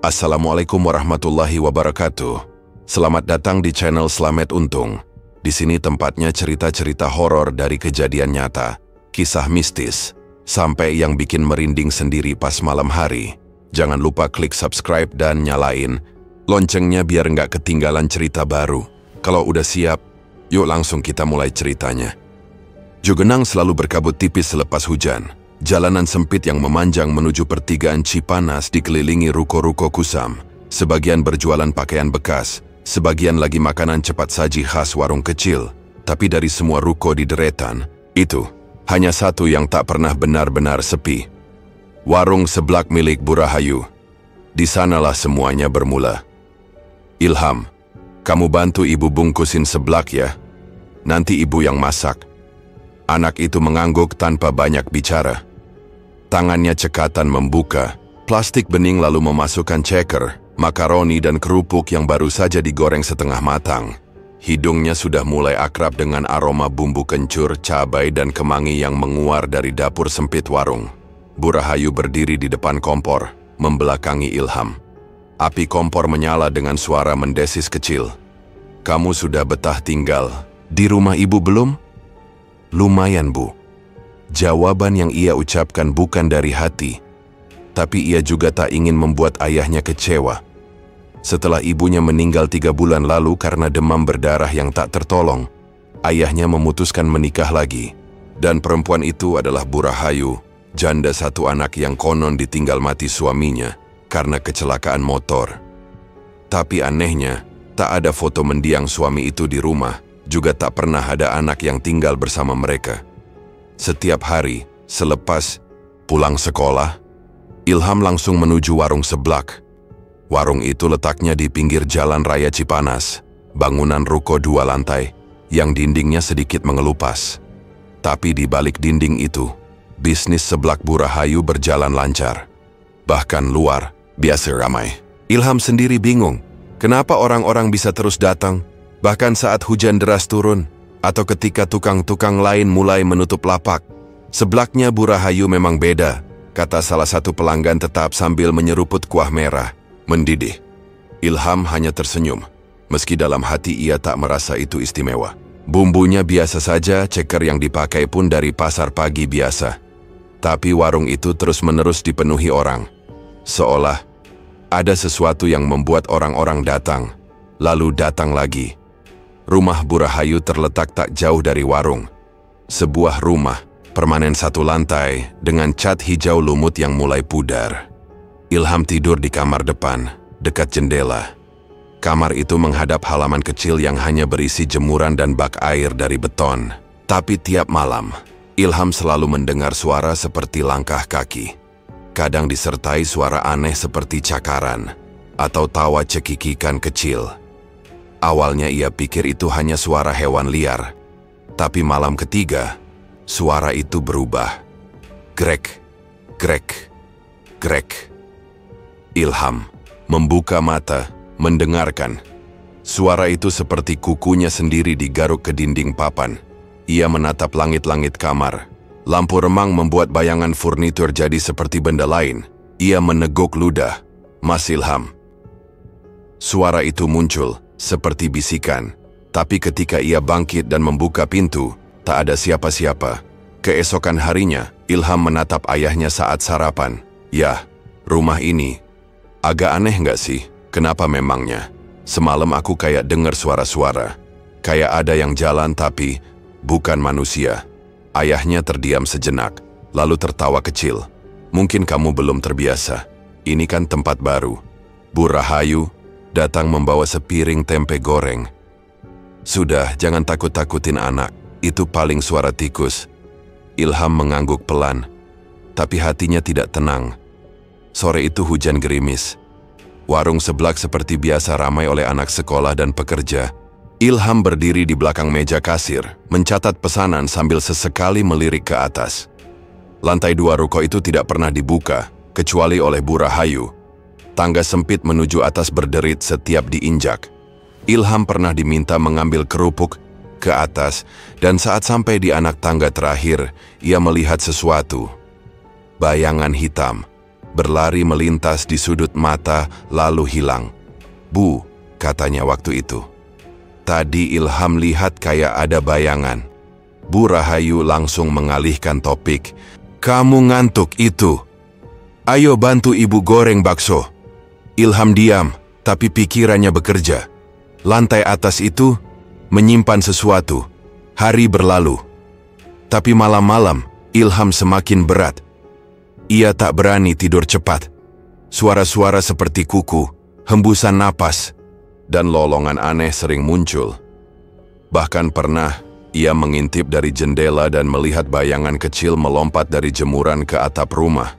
Assalamualaikum warahmatullahi wabarakatuh. Selamat datang di channel Slamet Untung. Di sini tempatnya cerita-cerita horor dari kejadian nyata, kisah mistis, sampai yang bikin merinding sendiri pas malam hari. Jangan lupa klik subscribe dan nyalain loncengnya biar nggak ketinggalan cerita baru. Kalau udah siap, yuk langsung kita mulai ceritanya. Jugenang selalu berkabut tipis selepas hujan. Jalanan sempit yang memanjang menuju pertigaan Cipanas dikelilingi ruko-ruko kusam. Sebagian berjualan pakaian bekas, sebagian lagi makanan cepat saji khas warung kecil. Tapi dari semua ruko di deretan, itu hanya satu yang tak pernah benar-benar sepi. Warung seblak milik Bu Rahayu. Di sanalah semuanya bermula. Ilham, kamu bantu ibu bungkusin seblak ya. Nanti ibu yang masak. Anak itu mengangguk tanpa banyak bicara. Tangannya cekatan membuka plastik bening lalu memasukkan ceker, makaroni dan kerupuk yang baru saja digoreng setengah matang. Hidungnya sudah mulai akrab dengan aroma bumbu kencur, cabai dan kemangi yang menguar dari dapur sempit warung. Bu Rahayu berdiri di depan kompor, membelakangi Ilham. Api kompor menyala dengan suara mendesis kecil. Kamu sudah betah tinggal di rumah ibu belum? Lumayan, Bu. Jawaban yang ia ucapkan bukan dari hati, tapi ia juga tak ingin membuat ayahnya kecewa. Setelah ibunya meninggal 3 bulan lalu karena demam berdarah yang tak tertolong, ayahnya memutuskan menikah lagi. Dan perempuan itu adalah Bu Rahayu, janda satu anak yang konon ditinggal mati suaminya karena kecelakaan motor. Tapi anehnya, tak ada foto mendiang suami itu di rumah, juga tak pernah ada anak yang tinggal bersama mereka. Setiap hari, selepas pulang sekolah, Ilham langsung menuju warung seblak. Warung itu letaknya di pinggir jalan raya Cipanas, bangunan ruko 2 lantai, yang dindingnya sedikit mengelupas. Tapi di balik dinding itu, bisnis seblak Bu Rahayu berjalan lancar. Bahkan luar biasa ramai. Ilham sendiri bingung, kenapa orang-orang bisa terus datang, bahkan saat hujan deras turun, atau ketika tukang-tukang lain mulai menutup lapak. Seblaknya Bu Rahayu memang beda, kata salah satu pelanggan tetap sambil menyeruput kuah merah, mendidih. Ilham hanya tersenyum, meski dalam hati ia tak merasa itu istimewa. Bumbunya biasa saja, ceker yang dipakai pun dari pasar pagi biasa. Tapi warung itu terus-menerus dipenuhi orang. Seolah ada sesuatu yang membuat orang-orang datang, lalu datang lagi. Rumah Bu Rahayu terletak tak jauh dari warung. Sebuah rumah, permanen 1 lantai, dengan cat hijau lumut yang mulai pudar. Ilham tidur di kamar depan, dekat jendela. Kamar itu menghadap halaman kecil yang hanya berisi jemuran dan bak air dari beton. Tapi tiap malam, Ilham selalu mendengar suara seperti langkah kaki. Kadang disertai suara aneh seperti cakaran, atau tawa cekikikan kecil. Awalnya ia pikir itu hanya suara hewan liar, tapi malam ketiga, suara itu berubah. Grek, grek, grek. Ilham membuka mata, mendengarkan. Suara itu seperti kukunya sendiri digaruk ke dinding papan. Ia menatap langit-langit kamar. Lampu remang membuat bayangan furnitur jadi seperti benda lain. Ia meneguk ludah. Mas Ilham. Suara itu muncul seperti bisikan, tapi ketika ia bangkit dan membuka pintu, tak ada siapa-siapa. Keesokan harinya, Ilham menatap ayahnya saat sarapan. Yah, rumah ini agak aneh nggak sih? Kenapa memangnya? Semalam aku kayak dengar suara-suara. Kayak ada yang jalan tapi bukan manusia. Ayahnya terdiam sejenak, lalu tertawa kecil. Mungkin kamu belum terbiasa. Ini kan tempat baru. Bu Rahayu datang membawa sepiring tempe goreng. Sudah, jangan takut-takutin anak. Itu paling suara tikus. Ilham mengangguk pelan, tapi hatinya tidak tenang. Sore itu hujan gerimis. Warung seblak seperti biasa ramai oleh anak sekolah dan pekerja. Ilham berdiri di belakang meja kasir, mencatat pesanan sambil sesekali melirik ke atas. Lantai 2 ruko itu tidak pernah dibuka, kecuali oleh Bu Rahayu. Tangga sempit menuju atas berderit setiap diinjak. Ilham pernah diminta mengambil kerupuk ke atas, dan saat sampai di anak tangga terakhir, ia melihat sesuatu. Bayangan hitam, berlari melintas di sudut mata lalu hilang. "Bu," katanya waktu itu. "Tadi Ilham lihat kayak ada bayangan." Bu Rahayu langsung mengalihkan topik. "Kamu ngantuk itu? Ayo bantu ibu goreng bakso." Ilham diam, tapi pikirannya bekerja. Lantai atas itu menyimpan sesuatu. Hari berlalu. Tapi malam-malam, Ilham semakin berat. Ia tak berani tidur cepat. Suara-suara seperti kuku, hembusan napas, dan lolongan aneh sering muncul. Bahkan pernah, ia mengintip dari jendela dan melihat bayangan kecil melompat dari jemuran ke atap rumah.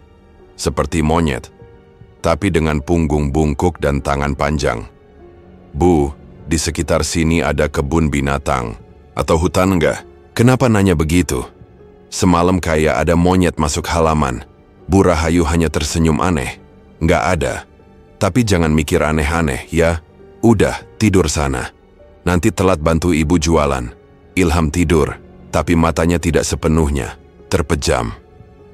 Seperti monyet, tapi dengan punggung bungkuk dan tangan panjang. "Bu, di sekitar sini ada kebun binatang. Atau hutan enggak? Kenapa nanya begitu? Semalam kayak ada monyet masuk halaman." Bu Rahayu hanya tersenyum aneh. "Nggak ada. Tapi jangan mikir aneh-aneh ya. Udah, tidur sana. Nanti telat bantu ibu jualan." Ilham tidur, tapi matanya tidak sepenuhnya terpejam.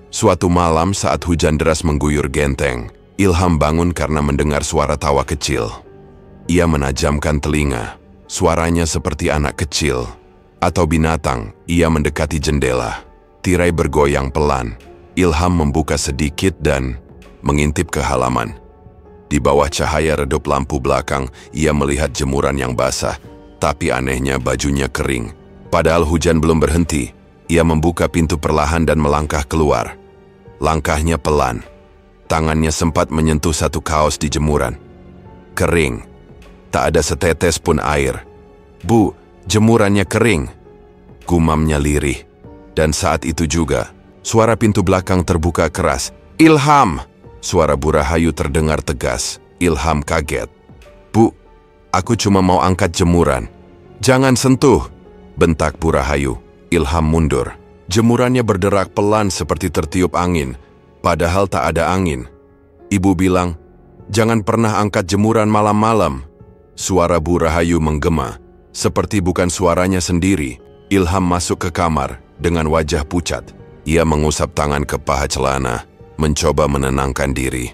Suatu malam saat hujan deras mengguyur genteng, Ilham bangun karena mendengar suara tawa kecil. Ia menajamkan telinga. Suaranya seperti anak kecil atau binatang. Ia mendekati jendela. Tirai bergoyang pelan. Ilham membuka sedikit dan mengintip ke halaman. Di bawah cahaya redup lampu belakang, ia melihat jemuran yang basah, tapi anehnya bajunya kering. Padahal hujan belum berhenti, ia membuka pintu perlahan dan melangkah keluar. Langkahnya pelan. Tangannya sempat menyentuh satu kaos di jemuran. Kering. Tak ada setetes pun air. "Bu, jemurannya kering," gumamnya lirih. Dan saat itu juga, suara pintu belakang terbuka keras. "Ilham!" Suara Bu Rahayu terdengar tegas. Ilham kaget. "Bu, aku cuma mau angkat jemuran." "Jangan sentuh!" bentak Bu Rahayu. Ilham mundur. Jemurannya berderak pelan seperti tertiup angin, padahal tak ada angin. Ibu bilang, "Jangan pernah angkat jemuran malam-malam." Suara Bu Rahayu menggema, seperti bukan suaranya sendiri. Ilham masuk ke kamar dengan wajah pucat. Ia mengusap tangan ke paha celana, mencoba menenangkan diri.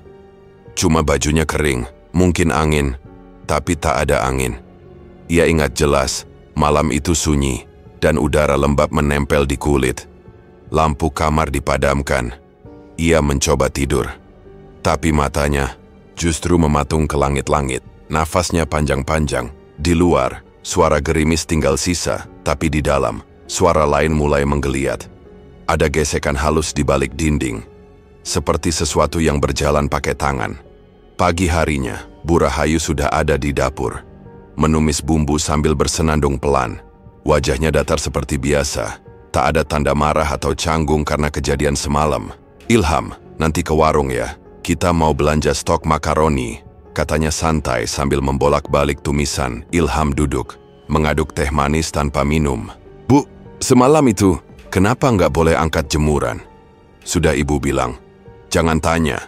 Cuma bajunya kering, mungkin angin, tapi tak ada angin. Ia ingat jelas, malam itu sunyi, dan udara lembab menempel di kulit. Lampu kamar dipadamkan. Ia mencoba tidur, tapi matanya justru mematung ke langit-langit. Nafasnya panjang-panjang. Di luar, suara gerimis tinggal sisa, tapi di dalam, suara lain mulai menggeliat. Ada gesekan halus di balik dinding, seperti sesuatu yang berjalan pakai tangan. Pagi harinya, Bu Rahayu sudah ada di dapur, menumis bumbu sambil bersenandung pelan. Wajahnya datar seperti biasa, tak ada tanda marah atau canggung karena kejadian semalam. "Ilham, nanti ke warung ya, kita mau belanja stok makaroni," katanya santai sambil membolak-balik tumisan. Ilham duduk, mengaduk teh manis tanpa minum. "Bu, semalam itu, kenapa nggak boleh angkat jemuran?" "Sudah ibu bilang, jangan tanya."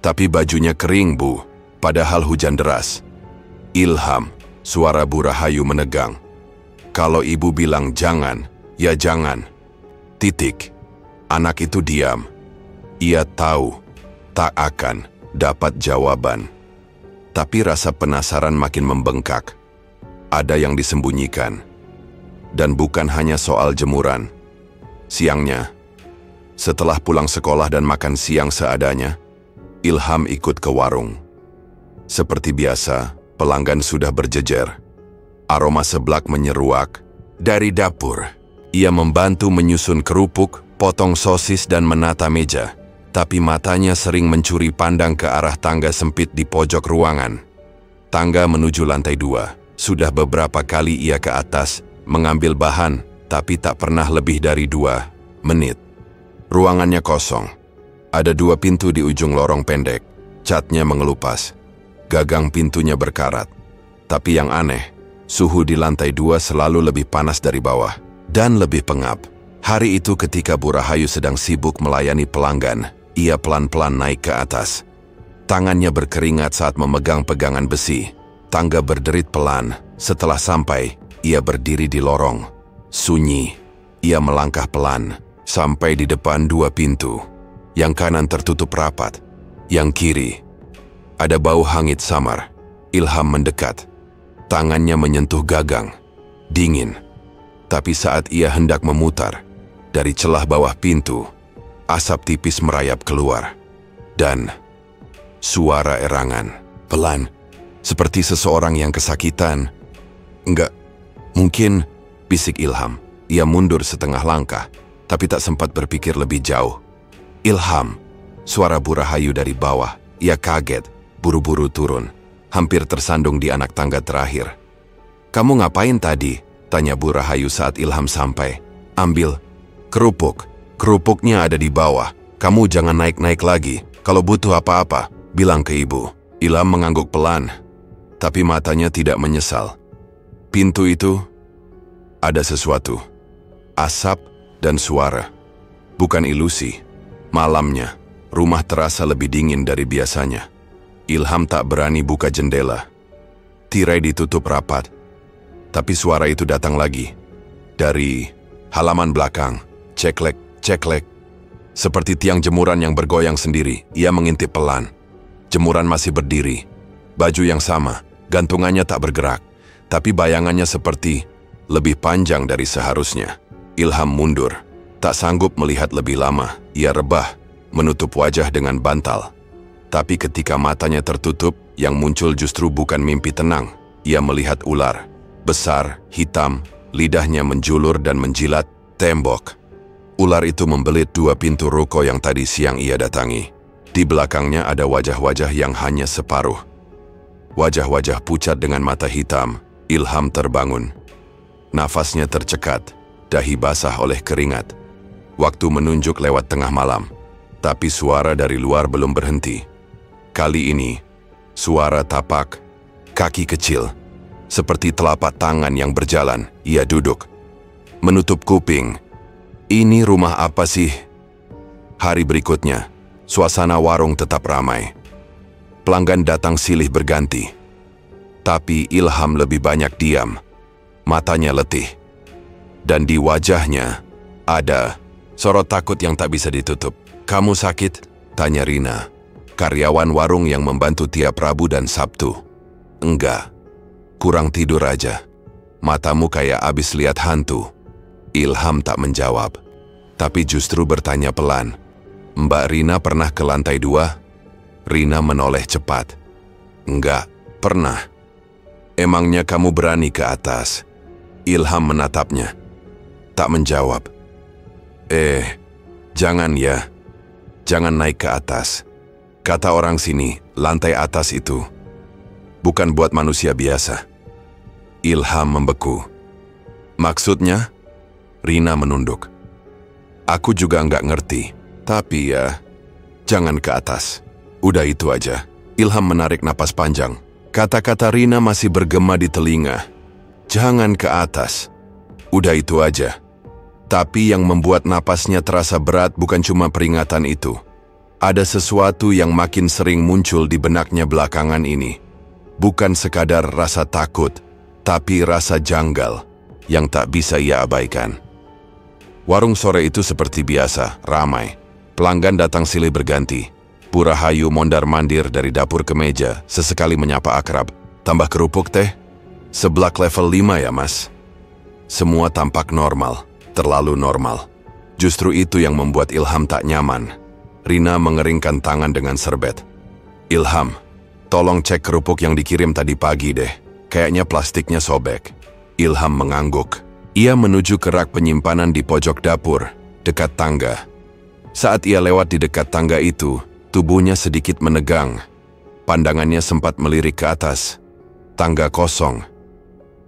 "Tapi bajunya kering, Bu, padahal hujan deras." "Ilham," suara Bu Rahayu menegang. "Kalau ibu bilang jangan, ya jangan. Titik." Anak itu diam. Ia tahu tak akan dapat jawaban. Tapi rasa penasaran makin membengkak. Ada yang disembunyikan. Dan bukan hanya soal jemuran. Siangnya, setelah pulang sekolah dan makan siang seadanya, Ilham ikut ke warung. Seperti biasa, pelanggan sudah berjejer. Aroma seblak menyeruak dari dapur. Ia membantu menyusun kerupuk, potong sosis dan menata meja. Tapi matanya sering mencuri pandang ke arah tangga sempit di pojok ruangan. Tangga menuju lantai 2. Sudah beberapa kali ia ke atas, mengambil bahan, tapi tak pernah lebih dari 2 menit. Ruangannya kosong. Ada 2 pintu di ujung lorong pendek. Catnya mengelupas. Gagang pintunya berkarat. Tapi yang aneh, suhu di lantai 2 selalu lebih panas dari bawah. Dan lebih pengap. Hari itu ketika Bu Rahayu sedang sibuk melayani pelanggan, ia pelan-pelan naik ke atas. Tangannya berkeringat saat memegang pegangan besi. Tangga berderit pelan. Setelah sampai, ia berdiri di lorong. Sunyi. Ia melangkah pelan, sampai di depan 2 pintu. Yang kanan tertutup rapat. Yang kiri, ada bau hangit samar. Ilham mendekat. Tangannya menyentuh gagang. Dingin. Tapi saat ia hendak memutar, dari celah bawah pintu, asap tipis merayap keluar. Dan suara erangan, pelan, seperti seseorang yang kesakitan. Enggak, mungkin, bisik Ilham. Ia mundur setengah langkah, tapi tak sempat berpikir lebih jauh. Ilham, suara Bu Rahayu dari bawah. Ia kaget, buru-buru turun, hampir tersandung di anak tangga terakhir. "Kamu ngapain tadi?" tanya Bu Rahayu saat Ilham sampai. "Ambil kerupuk. Kerupuknya ada di bawah. Kamu jangan naik-naik lagi. Kalau butuh apa-apa, bilang ke ibu." Ilham mengangguk pelan, tapi matanya tidak menyesal. Pintu itu, ada sesuatu. Asap dan suara. Bukan ilusi. Malamnya, rumah terasa lebih dingin dari biasanya. Ilham tak berani buka jendela. Tirai ditutup rapat. Tapi suara itu datang lagi. Dari halaman belakang. Ceklek, ceklek. Seperti tiang jemuran yang bergoyang sendiri, ia mengintip pelan. Jemuran masih berdiri. Baju yang sama, gantungannya tak bergerak. Tapi bayangannya seperti lebih panjang dari seharusnya. Ilham mundur. Tak sanggup melihat lebih lama. Ia rebah, menutup wajah dengan bantal. Tapi ketika matanya tertutup, yang muncul justru bukan mimpi tenang. Ia melihat ular. Besar, hitam, lidahnya menjulur dan menjilat tembok. Ular itu membelit dua pintu ruko yang tadi siang ia datangi. Di belakangnya ada wajah-wajah yang hanya separuh. Wajah-wajah pucat dengan mata hitam. Ilham terbangun. Nafasnya tercekat, dahi basah oleh keringat. Waktu menunjuk lewat tengah malam, tapi suara dari luar belum berhenti. Kali ini, suara tapak, kaki kecil, seperti telapak tangan yang berjalan. Ia duduk, menutup kuping. Ini rumah apa sih? Hari berikutnya, suasana warung tetap ramai. Pelanggan datang silih berganti. Tapi Ilham lebih banyak diam. Matanya letih. Dan di wajahnya ada sorot takut yang tak bisa ditutup. "Kamu sakit?" tanya Rina, karyawan warung yang membantu tiap Rabu dan Sabtu. "Enggak, kurang tidur aja. Matamu kayak abis lihat hantu." Ilham tak menjawab, tapi justru bertanya pelan, "Mbak Rina pernah ke lantai 2? Rina menoleh cepat. "Enggak, pernah." "Emangnya kamu berani ke atas?" Ilham menatapnya. Tak menjawab. Jangan ya. Jangan naik ke atas. Kata orang sini, lantai atas itu bukan buat manusia biasa." Ilham membeku. "Maksudnya?" Rina menunduk. "Aku juga nggak ngerti. Tapi ya, jangan ke atas. Udah itu aja." Ilham menarik napas panjang. Kata-kata Rina masih bergema di telinga. "Jangan ke atas. Udah itu aja." Tapi yang membuat napasnya terasa berat bukan cuma peringatan itu. Ada sesuatu yang makin sering muncul di benaknya belakangan ini. Bukan sekadar rasa takut, tapi rasa janggal yang tak bisa ia abaikan. Warung sore itu seperti biasa, ramai. Pelanggan datang silih berganti. Bu Rahayu mondar-mandir dari dapur ke meja, sesekali menyapa akrab. "Tambah kerupuk teh? Seblak level 5 ya mas?" Semua tampak normal, terlalu normal. Justru itu yang membuat Ilham tak nyaman. Rina mengeringkan tangan dengan serbet. "Ilham, tolong cek kerupuk yang dikirim tadi pagi deh. Kayaknya plastiknya sobek." Ilham mengangguk. Ia menuju ke rak penyimpanan di pojok dapur, dekat tangga. Saat ia lewat di dekat tangga itu, tubuhnya sedikit menegang. Pandangannya sempat melirik ke atas. Tangga kosong.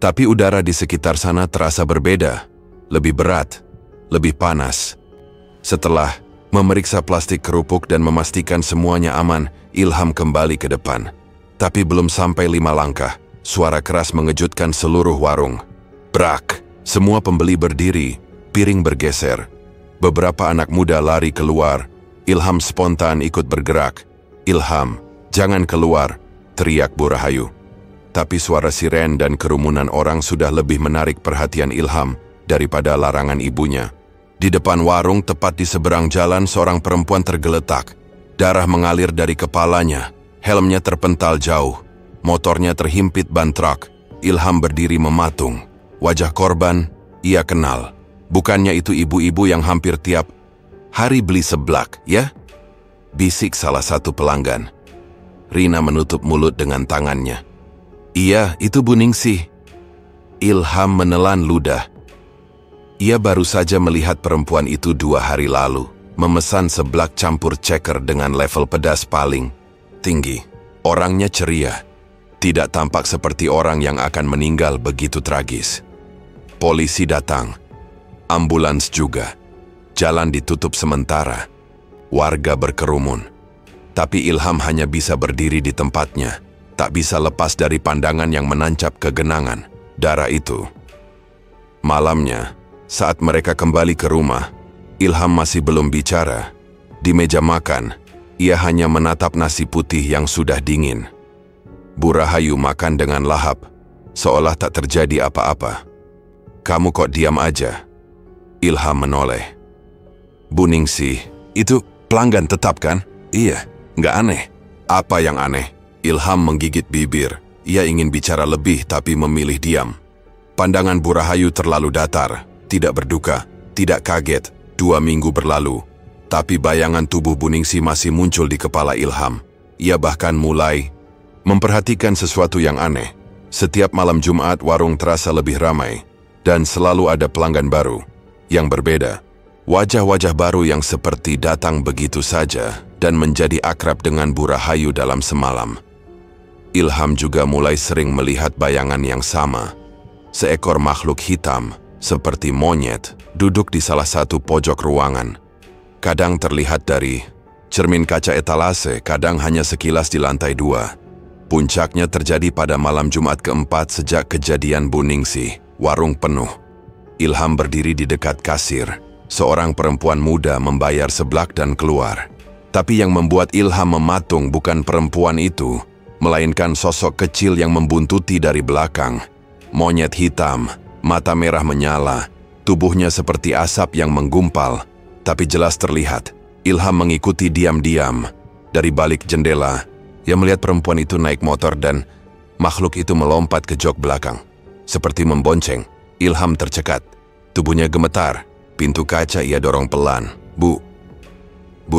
Tapi udara di sekitar sana terasa berbeda. Lebih berat, lebih panas. Setelah memeriksa plastik kerupuk dan memastikan semuanya aman, Ilham kembali ke depan. Tapi belum sampai 5 langkah, suara keras mengejutkan seluruh warung. Brak! Semua pembeli berdiri, piring bergeser. Beberapa anak muda lari keluar. Ilham spontan ikut bergerak. "Ilham, jangan keluar!" teriak Bu Rahayu. Tapi suara siren dan kerumunan orang sudah lebih menarik perhatian Ilham daripada larangan ibunya. Di depan warung tepat di seberang jalan seorang perempuan tergeletak. Darah mengalir dari kepalanya, helmnya terpental jauh, motornya terhimpit ban truk. Ilham berdiri mematung. Wajah korban, ia kenal. Bukannya itu ibu-ibu yang hampir tiap hari beli seblak, ya? Bisik salah satu pelanggan. Rina menutup mulut dengan tangannya. Iya, itu Bu Ningsih. Ilham menelan ludah. Ia baru saja melihat perempuan itu 2 hari lalu, memesan seblak campur ceker dengan level pedas paling tinggi. Orangnya ceria, tidak tampak seperti orang yang akan meninggal begitu tragis. Polisi datang, ambulans juga. Jalan ditutup sementara, warga berkerumun. Tapi Ilham hanya bisa berdiri di tempatnya, tak bisa lepas dari pandangan yang menancap ke genangan darah itu. Malamnya, saat mereka kembali ke rumah, Ilham masih belum bicara. Di meja makan, ia hanya menatap nasi putih yang sudah dingin. Bu Rahayu makan dengan lahap, seolah tak terjadi apa-apa. Kamu kok diam aja? Ilham menoleh. Bu Ningsih, itu pelanggan tetap kan? Iya, nggak aneh. Apa yang aneh? Ilham menggigit bibir. Ia ingin bicara lebih tapi memilih diam. Pandangan Bu Rahayu terlalu datar, tidak berduka, tidak kaget. 2 minggu berlalu, tapi bayangan tubuh Bu Ningsih masih muncul di kepala Ilham. Ia bahkan mulai memperhatikan sesuatu yang aneh. Setiap malam Jumat warung terasa lebih ramai, dan selalu ada pelanggan baru yang berbeda. Wajah-wajah baru yang seperti datang begitu saja dan menjadi akrab dengan Bu Rahayu dalam semalam. Ilham juga mulai sering melihat bayangan yang sama. Seekor makhluk hitam, seperti monyet, duduk di salah satu pojok ruangan. Kadang terlihat dari cermin kaca etalase, kadang hanya sekilas di lantai 2. Puncaknya terjadi pada malam Jumat keempat sejak kejadian Bu Ningsih. Warung penuh. Ilham berdiri di dekat kasir. Seorang perempuan muda membayar seblak dan keluar. Tapi yang membuat Ilham mematung bukan perempuan itu, melainkan sosok kecil yang membuntuti dari belakang. Monyet hitam, mata merah menyala, tubuhnya seperti asap yang menggumpal, tapi jelas terlihat. Ilham mengikuti diam-diam. Dari balik jendela, ia melihat perempuan itu naik motor dan makhluk itu melompat ke jok belakang. Seperti membonceng, Ilham tercekat. Tubuhnya gemetar, pintu kaca ia dorong pelan. Bu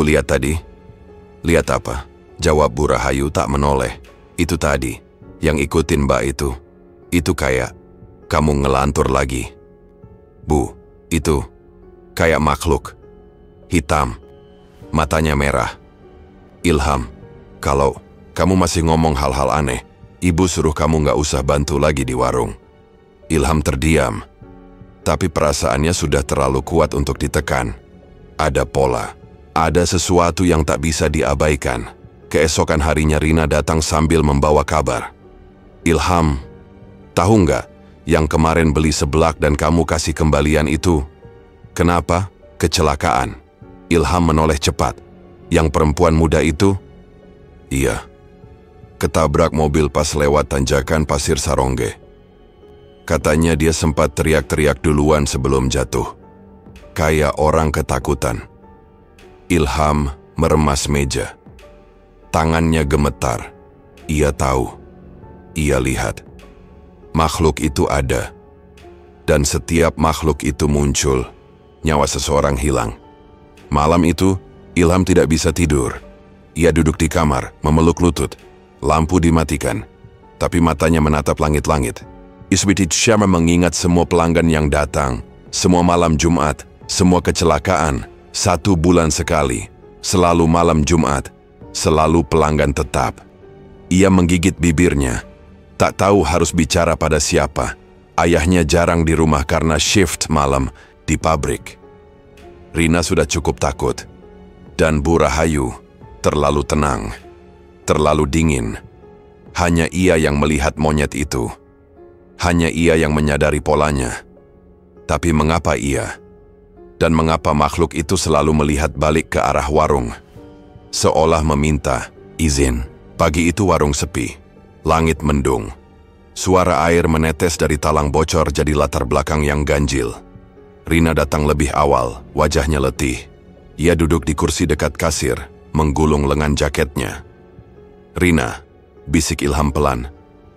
lihat tadi? Lihat apa? Jawab Bu Rahayu tak menoleh. Itu tadi, yang ikutin Mbak itu. Itu kayak kamu ngelantur lagi. Bu, itu kayak makhluk hitam, matanya merah. Ilham, kalau kamu masih ngomong hal-hal aneh, Ibu suruh kamu nggak usah bantu lagi di warung. Ilham terdiam, tapi perasaannya sudah terlalu kuat untuk ditekan. Ada pola, ada sesuatu yang tak bisa diabaikan. Keesokan harinya Rina datang sambil membawa kabar. Ilham, tahu nggak, yang kemarin beli seblak dan kamu kasih kembalian itu? Kenapa? Kecelakaan. Ilham menoleh cepat. Yang perempuan muda itu? Iya. Ketabrak mobil pas lewat tanjakan Pasir Sarongge. Katanya dia sempat teriak-teriak duluan sebelum jatuh. Kayak orang ketakutan. Ilham meremas meja. Tangannya gemetar. Ia tahu. Ia lihat. Makhluk itu ada. Dan setiap makhluk itu muncul, nyawa seseorang hilang. Malam itu, Ilham tidak bisa tidur. Ia duduk di kamar, memeluk lutut. Lampu dimatikan, tapi matanya menatap langit-langit. Iswitit Syama mengingat semua pelanggan yang datang, semua malam Jumat, semua kecelakaan, 1 bulan sekali, selalu malam Jumat, selalu pelanggan tetap. Ia menggigit bibirnya. Tak tahu harus bicara pada siapa. Ayahnya jarang di rumah karena shift malam di pabrik. Rina sudah cukup takut. Dan Bu Rahayu terlalu tenang, terlalu dingin. Hanya ia yang melihat monyet itu. Hanya ia yang menyadari polanya. Tapi mengapa ia? Dan mengapa makhluk itu selalu melihat balik ke arah warung? Seolah meminta izin. Pagi itu warung sepi. Langit mendung. Suara air menetes dari talang bocor jadi latar belakang yang ganjil. Rina datang lebih awal, wajahnya letih. Ia duduk di kursi dekat kasir, menggulung lengan jaketnya. "Rina," bisik Ilham pelan.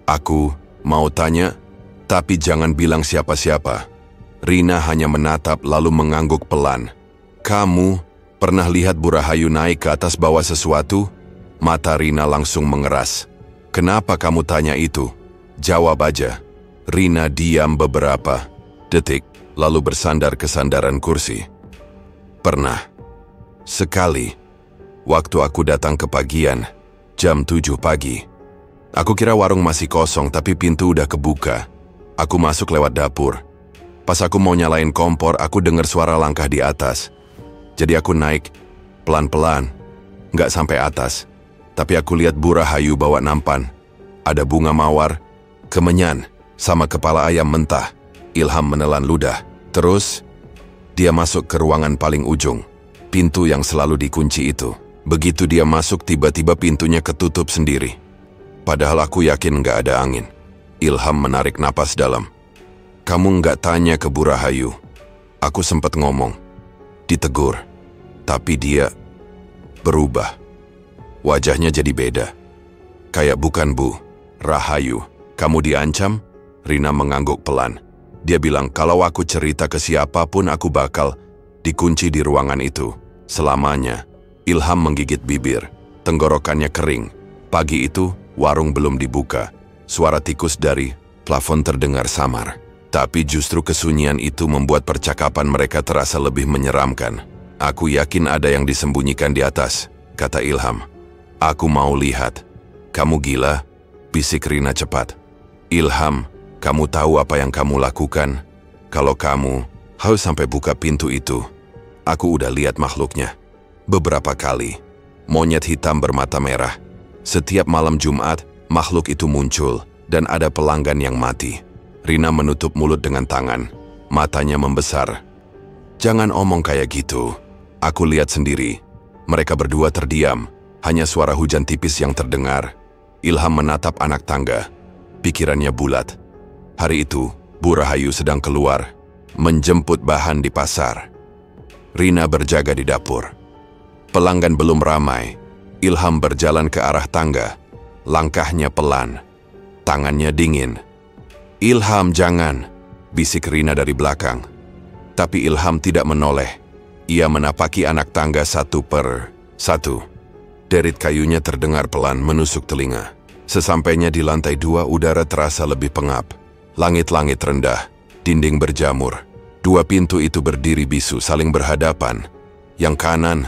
"Aku mau tanya, tapi jangan bilang siapa-siapa." Rina hanya menatap lalu mengangguk pelan. "Kamu pernah lihat Bu Rahayu naik ke atas bawa sesuatu?" Mata Rina langsung mengeras. "Kenapa kamu tanya itu? Jawab aja." Rina diam beberapa detik, lalu bersandar ke sandaran kursi. "Pernah. Sekali. Waktu aku datang ke pagian, jam 7 pagi. Aku kira warung masih kosong tapi pintu udah kebuka. Aku masuk lewat dapur. Pas aku mau nyalain kompor, aku dengar suara langkah di atas. Jadi aku naik, pelan-pelan, nggak sampai atas. Tapi aku lihat Bu Rahayu bawa nampan. Ada bunga mawar, kemenyan, sama kepala ayam mentah." Ilham menelan ludah. Terus, dia masuk ke ruangan paling ujung. Pintu yang selalu dikunci itu. Begitu dia masuk, tiba-tiba pintunya ketutup sendiri. Padahal aku yakin nggak ada angin. Ilham menarik napas dalam. "Kamu nggak tanya ke Bu Rahayu?" Aku sempat ngomong. Ditegur. Tapi dia berubah. Wajahnya jadi beda. "Kayak bukan Bu Rahayu. Kamu diancam?" Rina mengangguk pelan. Dia bilang kalau aku cerita ke siapapun aku bakal dikunci di ruangan itu selamanya. Ilham menggigit bibir. Tenggorokannya kering. Pagi itu, warung belum dibuka. Suara tikus dari plafon terdengar samar. Tapi justru kesunyian itu membuat percakapan mereka terasa lebih menyeramkan. "Aku yakin ada yang disembunyikan di atas," kata Ilham. "Aku mau lihat." "Kamu gila?" bisik Rina cepat. "Ilham, kamu tahu apa yang kamu lakukan? Kalau kamu harus sampai buka pintu itu, aku udah lihat makhluknya. Beberapa kali, monyet hitam bermata merah. Setiap malam Jumat, makhluk itu muncul dan ada pelanggan yang mati." Rina menutup mulut dengan tangan. Matanya membesar. "Jangan omong kayak gitu. Aku lihat sendiri." Mereka berdua terdiam. Hanya suara hujan tipis yang terdengar. Ilham menatap anak tangga. Pikirannya bulat. Hari itu, Bu Rahayu sedang keluar, menjemput bahan di pasar. Rina berjaga di dapur. Pelanggan belum ramai. Ilham berjalan ke arah tangga. Langkahnya pelan. Tangannya dingin. "Ilham, jangan!" bisik Rina dari belakang. Tapi Ilham tidak menoleh. Ia menapaki anak tangga satu per satu. Derit kayunya terdengar pelan menusuk telinga. Sesampainya di lantai 2, udara terasa lebih pengap. Langit-langit rendah, dinding berjamur. 2 pintu itu berdiri bisu saling berhadapan. Yang kanan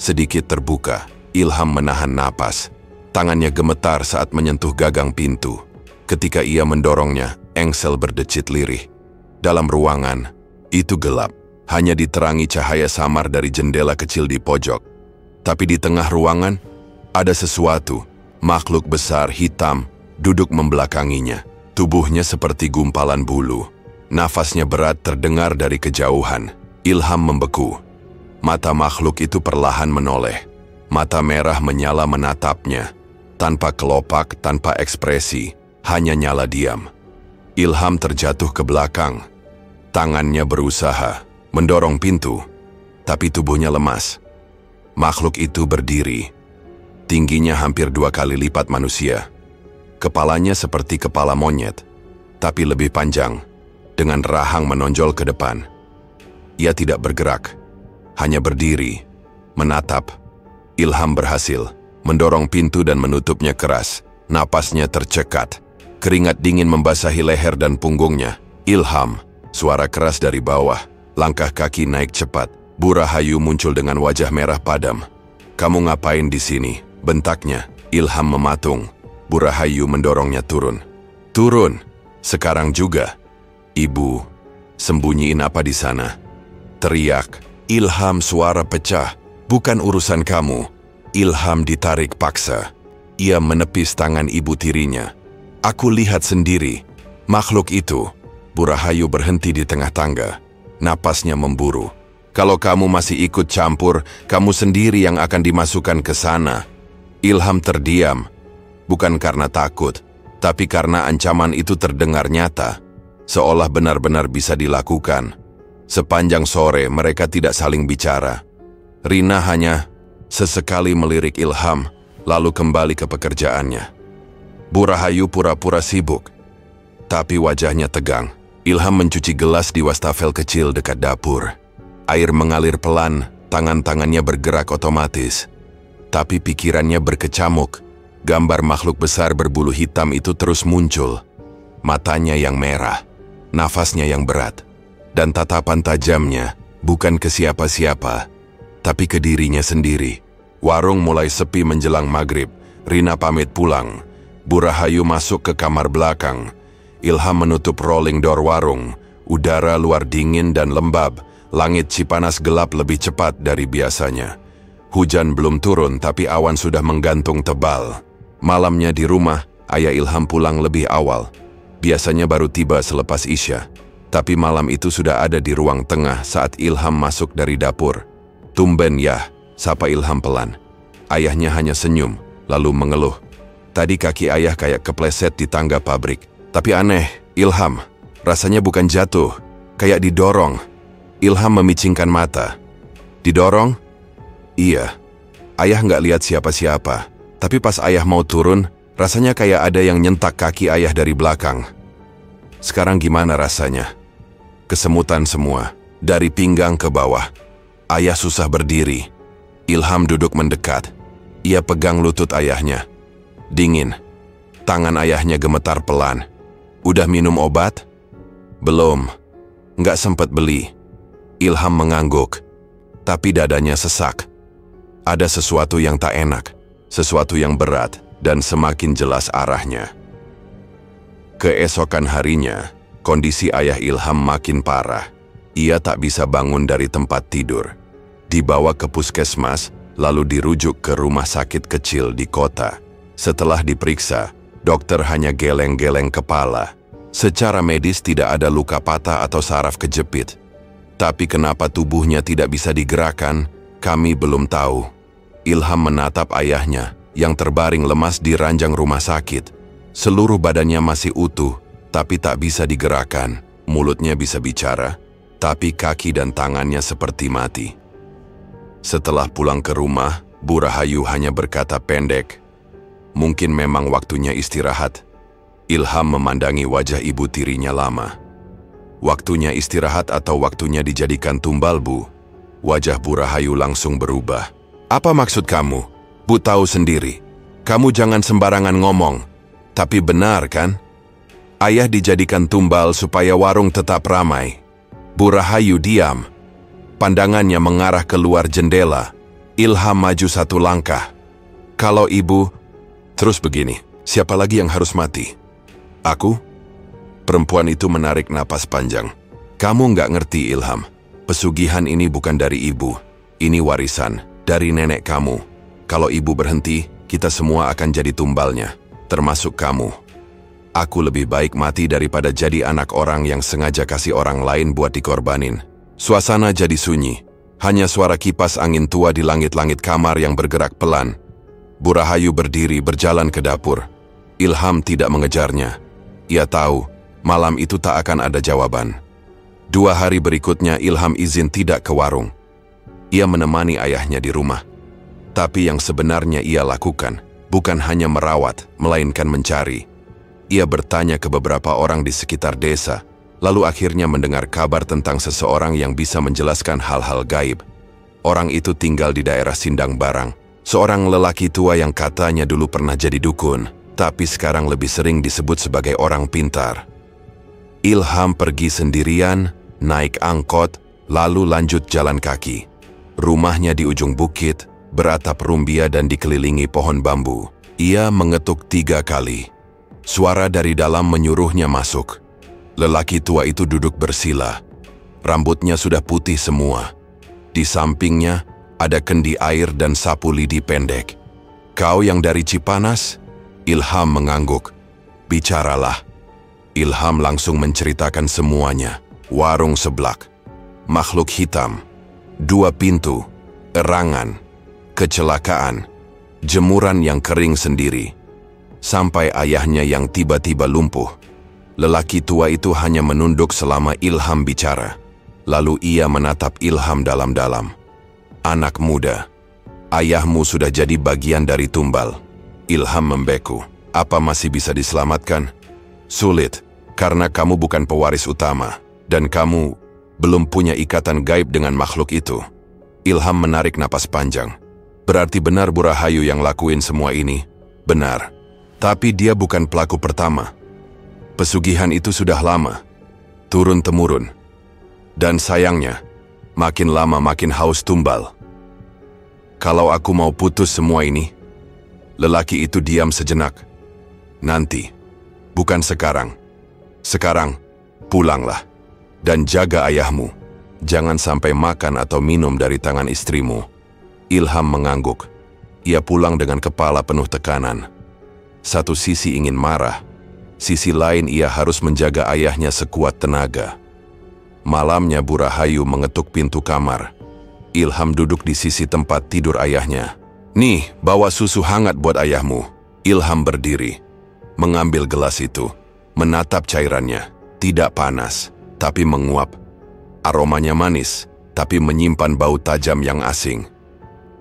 sedikit terbuka. Ilham menahan napas. Tangannya gemetar saat menyentuh gagang pintu. Ketika ia mendorongnya, engsel berdecit lirih. Dalam ruangan, itu gelap. Hanya diterangi cahaya samar dari jendela kecil di pojok. Tapi di tengah ruangan, ada sesuatu. Makhluk besar hitam duduk membelakanginya. Tubuhnya seperti gumpalan bulu. Nafasnya berat terdengar dari kejauhan. Ilham membeku. Mata makhluk itu perlahan menoleh. Mata merah menyala menatapnya. Tanpa kelopak, tanpa ekspresi, hanya nyala diam. Ilham terjatuh ke belakang. Tangannya berusaha mendorong pintu, tapi tubuhnya lemas. Makhluk itu berdiri. Tingginya hampir 2 kali lipat manusia. Kepalanya seperti kepala monyet, tapi lebih panjang, dengan rahang menonjol ke depan. Ia tidak bergerak, hanya berdiri, menatap. Ilham berhasil mendorong pintu dan menutupnya keras. Napasnya tercekat. Keringat dingin membasahi leher dan punggungnya. "Ilham!" Suara keras dari bawah. Langkah kaki naik cepat. Bu Rahayu muncul dengan wajah merah padam. "Kamu ngapain di sini?" bentaknya. Ilham mematung. Bu Rahayu mendorongnya turun. "Turun! Sekarang juga!" "Ibu, sembunyiin apa di sana?" teriak. Ilham suara pecah. "Bukan urusan kamu." Ilham ditarik paksa. Ia menepis tangan ibu tirinya. "Aku lihat sendiri. Makhluk itu." Bu Rahayu berhenti di tengah tangga. Napasnya memburu. "Kalau kamu masih ikut campur, kamu sendiri yang akan dimasukkan ke sana." Ilham terdiam. Bukan karena takut, tapi karena ancaman itu terdengar nyata. Seolah benar-benar bisa dilakukan. Sepanjang sore mereka tidak saling bicara. Rina hanya Sesekali melirik Ilham, lalu kembali ke pekerjaannya. Bu Rahayu pura-pura sibuk, tapi wajahnya tegang. Ilham mencuci gelas di wastafel kecil dekat dapur. Air mengalir pelan, tangan-tangannya bergerak otomatis. Tapi pikirannya berkecamuk. Gambar makhluk besar berbulu hitam itu terus muncul. Matanya yang merah, nafasnya yang berat, dan tatapan tajamnya bukan ke siapa-siapa, tapi ke dirinya sendiri. Warung mulai sepi menjelang maghrib. Rina pamit pulang. Bu Rahayu masuk ke kamar belakang. Ilham menutup rolling door warung. Udara luar dingin dan lembab. Langit Cipanas gelap lebih cepat dari biasanya. Hujan belum turun, tapi awan sudah menggantung tebal. Malamnya di rumah, ayah Ilham pulang lebih awal. Biasanya baru tiba selepas Isya. Tapi malam itu sudah ada di ruang tengah saat Ilham masuk dari dapur. "Tumben ya," sapa Ilham pelan. Ayahnya hanya senyum, lalu mengeluh. "Tadi kaki ayah kayak kepleset di tangga pabrik. Tapi aneh, Ilham, rasanya bukan jatuh, kayak didorong." Ilham memicingkan mata. "Didorong?" "Iya." Ayah nggak lihat siapa-siapa, tapi pas ayah mau turun, rasanya kayak ada yang nyentak kaki ayah dari belakang. "Sekarang gimana rasanya?" "Kesemutan semua, dari pinggang ke bawah." Ayah susah berdiri. Ilham duduk mendekat. Ia pegang lutut ayahnya. Dingin. Tangan ayahnya gemetar pelan. "Udah minum obat?" "Belum. Nggak sempet beli." Ilham mengangguk. Tapi dadanya sesak. Ada sesuatu yang tak enak. Sesuatu yang berat dan semakin jelas arahnya. Keesokan harinya, kondisi ayah Ilham makin parah. Ia tak bisa bangun dari tempat tidur. Dibawa ke puskesmas, lalu dirujuk ke rumah sakit kecil di kota. Setelah diperiksa, dokter hanya geleng-geleng kepala. Secara medis tidak ada luka patah atau saraf kejepit. Tapi kenapa tubuhnya tidak bisa digerakkan, kami belum tahu. Ilham menatap ayahnya yang terbaring lemas di ranjang rumah sakit. Seluruh badannya masih utuh, tapi tak bisa digerakkan. Mulutnya bisa bicara, tapi kaki dan tangannya seperti mati. Setelah pulang ke rumah, Bu Rahayu hanya berkata pendek, "Mungkin memang waktunya istirahat." Ilham memandangi wajah ibu tirinya lama. "Waktunya istirahat atau waktunya dijadikan tumbal, Bu?" Wajah Bu Rahayu langsung berubah. "Apa maksud kamu? Bu tahu sendiri. Kamu jangan sembarangan ngomong. Tapi benar kan? Ayah dijadikan tumbal supaya warung tetap ramai." Bu Rahayu diam. Pandangannya mengarah keluar jendela. Ilham maju satu langkah. "Kalau ibu..." "Terus begini, siapa lagi yang harus mati? Aku?" Perempuan itu menarik napas panjang. "Kamu nggak ngerti, Ilham. Pesugihan ini bukan dari ibu. Ini warisan dari nenek kamu. Kalau ibu berhenti, kita semua akan jadi tumbalnya, termasuk kamu. Aku lebih baik mati daripada jadi anak orang yang sengaja kasih orang lain buat dikorbanin." Suasana jadi sunyi. Hanya suara kipas angin tua di langit-langit kamar yang bergerak pelan. Bu Rahayu berdiri berjalan ke dapur. Ilham tidak mengejarnya. Ia tahu, malam itu tak akan ada jawaban. 2 hari berikutnya Ilham izin tidak ke warung. Ia menemani ayahnya di rumah. Tapi yang sebenarnya ia lakukan, bukan hanya merawat, melainkan mencari. Ia bertanya ke beberapa orang di sekitar desa, lalu akhirnya mendengar kabar tentang seseorang yang bisa menjelaskan hal-hal gaib. Orang itu tinggal di daerah Sindang Barang. Seorang lelaki tua yang katanya dulu pernah jadi dukun, tapi sekarang lebih sering disebut sebagai orang pintar. Ilham pergi sendirian, naik angkot, lalu lanjut jalan kaki. Rumahnya di ujung bukit, beratap rumbia dan dikelilingi pohon bambu. Ia mengetuk 3 kali. Suara dari dalam menyuruhnya masuk. Lelaki tua itu duduk bersila. Rambutnya sudah putih semua. Di sampingnya ada kendi air dan sapu lidi pendek. "Kau yang dari Cipanas?" Ilham mengangguk. "Bicaralah." Ilham langsung menceritakan semuanya. Warung seblak, makhluk hitam, 2 pintu, erangan, kecelakaan, jemuran yang kering sendiri, sampai ayahnya yang tiba-tiba lumpuh. Lelaki tua itu hanya menunduk selama Ilham bicara. Lalu ia menatap Ilham dalam-dalam. "Anak muda, Ayahmu sudah jadi bagian dari tumbal. Ilham membeku. Apa masih bisa diselamatkan? Sulit, karena kamu bukan pewaris utama, dan kamu belum punya ikatan gaib dengan makhluk itu. Ilham menarik napas panjang. Berarti benar Bu Rahayu yang lakuin semua ini? Benar. Tapi dia bukan pelaku pertama. Pesugihan itu sudah lama, turun-temurun. Dan sayangnya, makin lama makin haus tumbal. Kalau aku mau putus semua ini, lelaki itu diam sejenak. Nanti, bukan sekarang. Sekarang, pulanglah. Dan jaga ayahmu. Jangan sampai makan atau minum dari tangan istrimu. Ilham mengangguk. Ia pulang dengan kepala penuh tekanan. Satu sisi ingin marah. Sisi lain ia harus menjaga ayahnya sekuat tenaga. Malamnya Bu Rahayu mengetuk pintu kamar. Ilham duduk di sisi tempat tidur ayahnya. Nih, bawa susu hangat buat ayahmu. Ilham berdiri, mengambil gelas itu, menatap cairannya. Tidak panas, tapi menguap. Aromanya manis, tapi menyimpan bau tajam yang asing.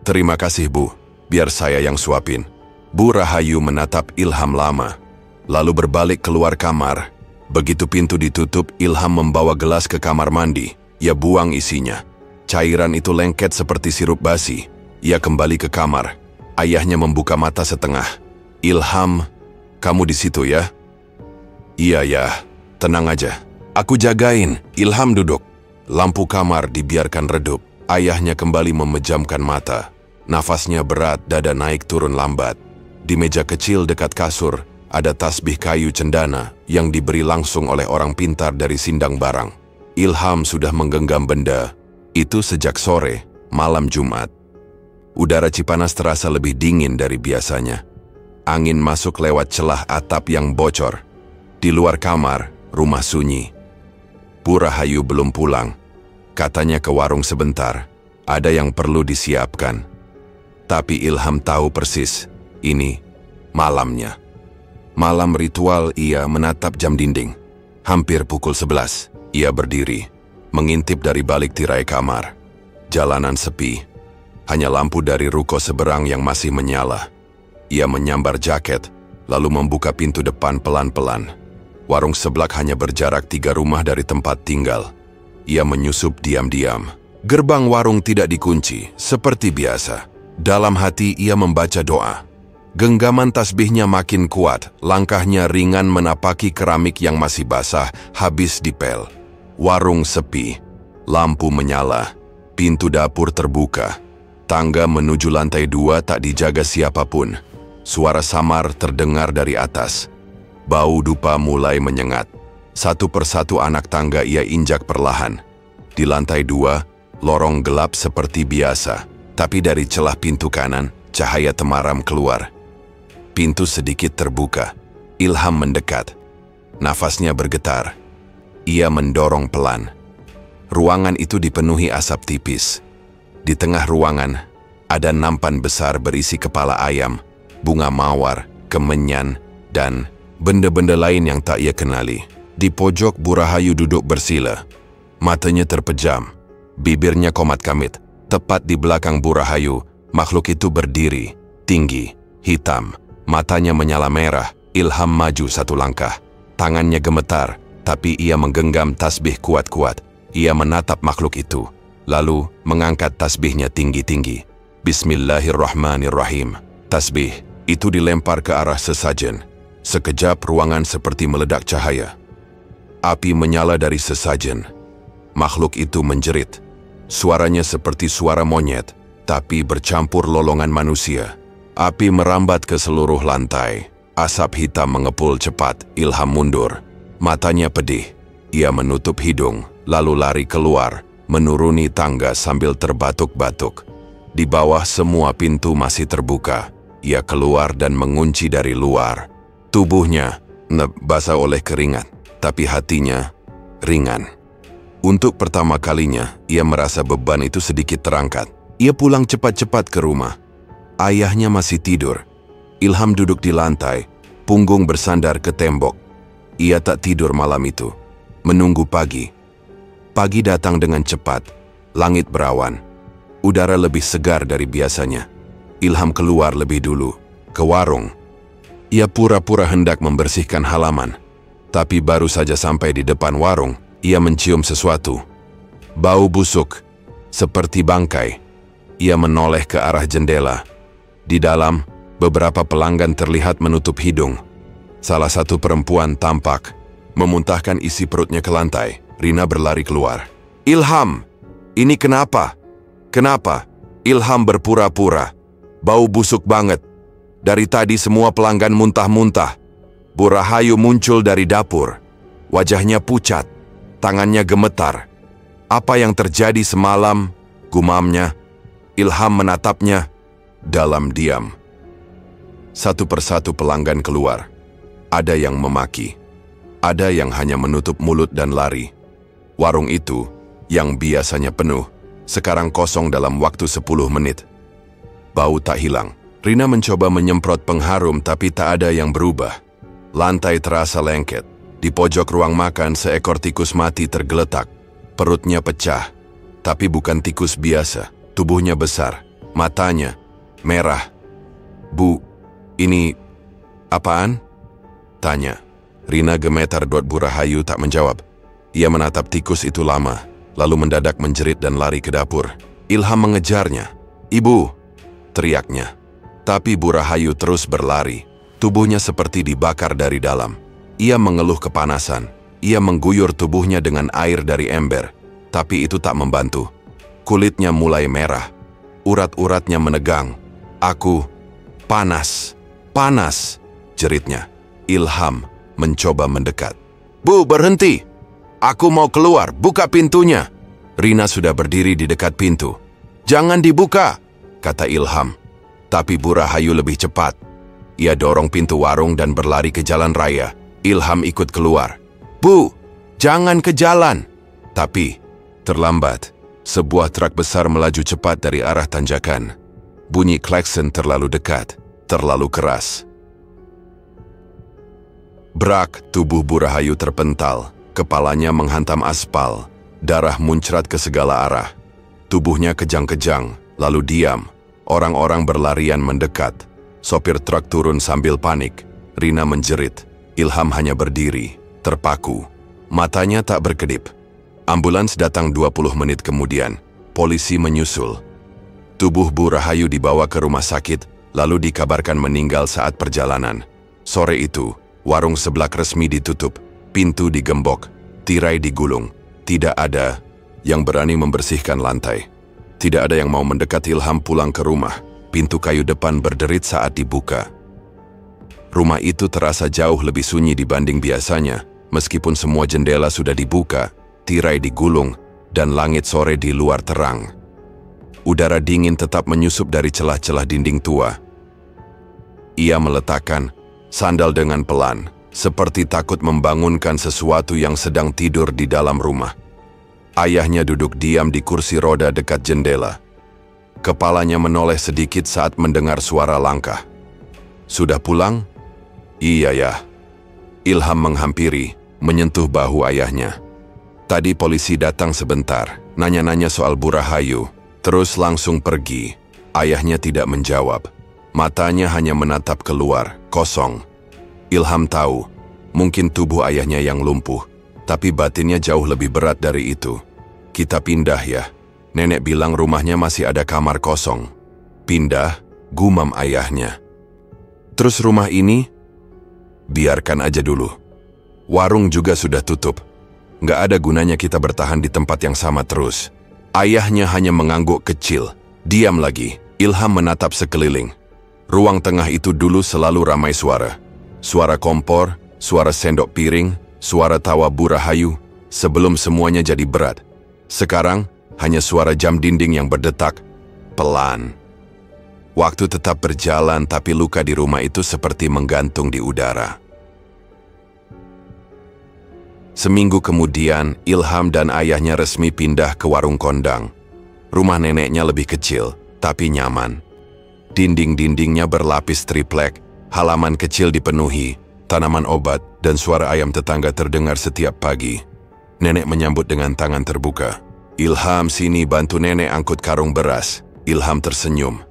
Terima kasih Bu, biar saya yang suapin. Bu Rahayu menatap Ilham lama, lalu berbalik keluar kamar. Begitu pintu ditutup, Ilham membawa gelas ke kamar mandi. Ia buang isinya. Cairan itu lengket seperti sirup basi. Ia kembali ke kamar. Ayahnya membuka mata setengah. Ilham, kamu di situ ya? Iya ya, tenang aja. Aku jagain. Ilham duduk. Lampu kamar dibiarkan redup. Ayahnya kembali memejamkan mata. Nafasnya berat, dada naik turun lambat. Di meja kecil dekat kasur, ada tasbih kayu cendana yang diberi langsung oleh orang pintar dari Sindang Barang. Ilham sudah menggenggam benda itu sejak sore, malam Jumat. Udara Cipanas terasa lebih dingin dari biasanya. Angin masuk lewat celah atap yang bocor. Di luar kamar, rumah sunyi. Bu Rahayu belum pulang. Katanya ke warung sebentar. Ada yang perlu disiapkan. Tapi Ilham tahu persis, ini malamnya. Malam ritual. Ia menatap jam dinding. Hampir pukul 11. Ia berdiri, mengintip dari balik tirai kamar. Jalanan sepi. Hanya lampu dari ruko seberang yang masih menyala. Ia menyambar jaket, lalu membuka pintu depan pelan-pelan. Warung sebelah hanya berjarak 3 rumah dari tempat tinggal. Ia menyusup diam-diam. Gerbang warung tidak dikunci, seperti biasa. Dalam hati ia membaca doa. Genggaman tasbihnya makin kuat, langkahnya ringan menapaki keramik yang masih basah, habis dipel. Warung sepi, lampu menyala, pintu dapur terbuka. Tangga menuju lantai 2 tak dijaga siapapun. Suara samar terdengar dari atas. Bau dupa mulai menyengat. Satu persatu anak tangga ia injak perlahan. Di lantai 2, lorong gelap seperti biasa. Tapi dari celah pintu kanan, cahaya temaram keluar. Pintu sedikit terbuka. Ilham mendekat. Nafasnya bergetar. Ia mendorong pelan. Ruangan itu dipenuhi asap tipis. Di tengah ruangan, ada nampan besar berisi kepala ayam, bunga mawar, kemenyan, dan benda-benda lain yang tak ia kenali. Di pojok Bu Rahayu duduk bersila. Matanya terpejam, bibirnya komat-kamit. Tepat di belakang Bu Rahayu, makhluk itu berdiri, tinggi, hitam, matanya menyala merah. Ilham maju 1 langkah. Tangannya gemetar, tapi ia menggenggam tasbih kuat-kuat. Ia menatap makhluk itu, lalu mengangkat tasbihnya tinggi-tinggi. Bismillahirrahmanirrahim. Tasbih itu dilempar ke arah sesajen. Sekejap ruangan seperti meledak cahaya. Api menyala dari sesajen. Makhluk itu menjerit. Suaranya seperti suara monyet, tapi bercampur lolongan manusia. Api merambat ke seluruh lantai. Asap hitam mengepul cepat. Ilham mundur. Matanya pedih. Ia menutup hidung, lalu lari keluar, menuruni tangga sambil terbatuk-batuk. Di bawah semua pintu masih terbuka. Ia keluar dan mengunci dari luar. Tubuhnya basah oleh keringat, tapi hatinya ringan. Untuk pertama kalinya, ia merasa beban itu sedikit terangkat. Ia pulang cepat-cepat ke rumah. Ayahnya masih tidur. Ilham duduk di lantai, punggung bersandar ke tembok. Ia tak tidur malam itu. Menunggu pagi. Pagi datang dengan cepat. Langit berawan. Udara lebih segar dari biasanya. Ilham keluar lebih dulu, ke warung. Ia pura-pura hendak membersihkan halaman. Tapi baru saja sampai di depan warung, ia mencium sesuatu. Bau busuk, seperti bangkai. Ia menoleh ke arah jendela. Di dalam, beberapa pelanggan terlihat menutup hidung. Salah satu perempuan tampak memuntahkan isi perutnya ke lantai. Rina berlari keluar. "Ilham, ini kenapa? Kenapa?" Ilham berpura-pura. "Bau busuk banget. Dari tadi semua pelanggan muntah-muntah." Bu Rahayu muncul dari dapur. Wajahnya pucat, tangannya gemetar. "Apa yang terjadi semalam?" gumamnya. Ilham menatapnya dalam diam. Satu persatu pelanggan keluar. Ada yang memaki. Ada yang hanya menutup mulut dan lari. Warung itu, yang biasanya penuh, sekarang kosong dalam waktu 10 menit. Bau tak hilang. Rina mencoba menyemprot pengharum tapi tak ada yang berubah. Lantai terasa lengket. Di pojok ruang makan seekor tikus mati tergeletak. Perutnya pecah. Tapi bukan tikus biasa. Tubuhnya besar. Matanya merah. "Bu, ini apaan?" tanya. Rina gemetar. Bu Rahayu tak menjawab. Ia menatap tikus itu lama, lalu mendadak menjerit dan lari ke dapur. Ilham mengejarnya. "Ibu!" teriaknya. Tapi Bu Rahayu terus berlari. Tubuhnya seperti dibakar dari dalam. Ia mengeluh kepanasan. Ia mengguyur tubuhnya dengan air dari ember. Tapi itu tak membantu. Kulitnya mulai merah. Urat-uratnya menegang. "Aku panas, panas!" jeritnya. Ilham mencoba mendekat. "Bu, berhenti! Aku mau keluar, buka pintunya." Rina sudah berdiri di dekat pintu. "Jangan dibuka," kata Ilham. Tapi Bu Rahayu lebih cepat. Ia dorong pintu warung dan berlari ke jalan raya. Ilham ikut keluar. "Bu, jangan ke jalan!" Tapi terlambat. Sebuah truk besar melaju cepat dari arah tanjakan. Bunyi klakson terlalu dekat, terlalu keras. Brak, tubuh Bu Rahayu terpental. Kepalanya menghantam aspal. Darah muncrat ke segala arah. Tubuhnya kejang-kejang, lalu diam. Orang-orang berlarian mendekat. Sopir truk turun sambil panik. Rina menjerit. Ilham hanya berdiri, terpaku. Matanya tak berkedip. Ambulans datang 20 menit kemudian. Polisi menyusul. Tubuh Bu Rahayu dibawa ke rumah sakit, lalu dikabarkan meninggal saat perjalanan. Sore itu, warung seblak resmi ditutup. Pintu digembok, tirai digulung. Tidak ada yang berani membersihkan lantai. Tidak ada yang mau mendekat Ilham pulang ke rumah. Pintu kayu depan berderit saat dibuka. Rumah itu terasa jauh lebih sunyi dibanding biasanya. Meskipun semua jendela sudah dibuka, tirai digulung, dan langit sore di luar terang. Udara dingin tetap menyusup dari celah-celah dinding tua. Ia meletakkan sandal dengan pelan, seperti takut membangunkan sesuatu yang sedang tidur di dalam rumah. Ayahnya duduk diam di kursi roda dekat jendela. Kepalanya menoleh sedikit saat mendengar suara langkah. "Sudah pulang?" "Iya ya." Ilham menghampiri, menyentuh bahu ayahnya. Tadi polisi datang sebentar, nanya-nanya soal Bu Rahayu, terus langsung pergi. Ayahnya tidak menjawab. Matanya hanya menatap keluar, kosong. Ilham tahu, mungkin tubuh ayahnya yang lumpuh, tapi batinnya jauh lebih berat dari itu. "Kita pindah ya. Nenek bilang rumahnya masih ada kamar kosong." "Pindah?" gumam ayahnya. "Terus rumah ini?" "Biarkan aja dulu. Warung juga sudah tutup. Nggak ada gunanya kita bertahan di tempat yang sama terus." Ayahnya hanya mengangguk kecil. Diam lagi. Ilham menatap sekeliling. Ruang tengah itu dulu selalu ramai suara. Suara kompor, suara sendok piring, suara tawa Bu Rahayu, sebelum semuanya jadi berat. Sekarang, hanya suara jam dinding yang berdetak, pelan. Waktu tetap berjalan, tapi luka di rumah itu seperti menggantung di udara. Seminggu kemudian, Ilham dan ayahnya resmi pindah ke warung kondang. Rumah neneknya lebih kecil, tapi nyaman. Dinding-dindingnya berlapis triplek, halaman kecil dipenuhi, tanaman obat, dan suara ayam tetangga terdengar setiap pagi. Nenek menyambut dengan tangan terbuka. "Ilham, sini bantu nenek angkut karung beras." Ilham tersenyum.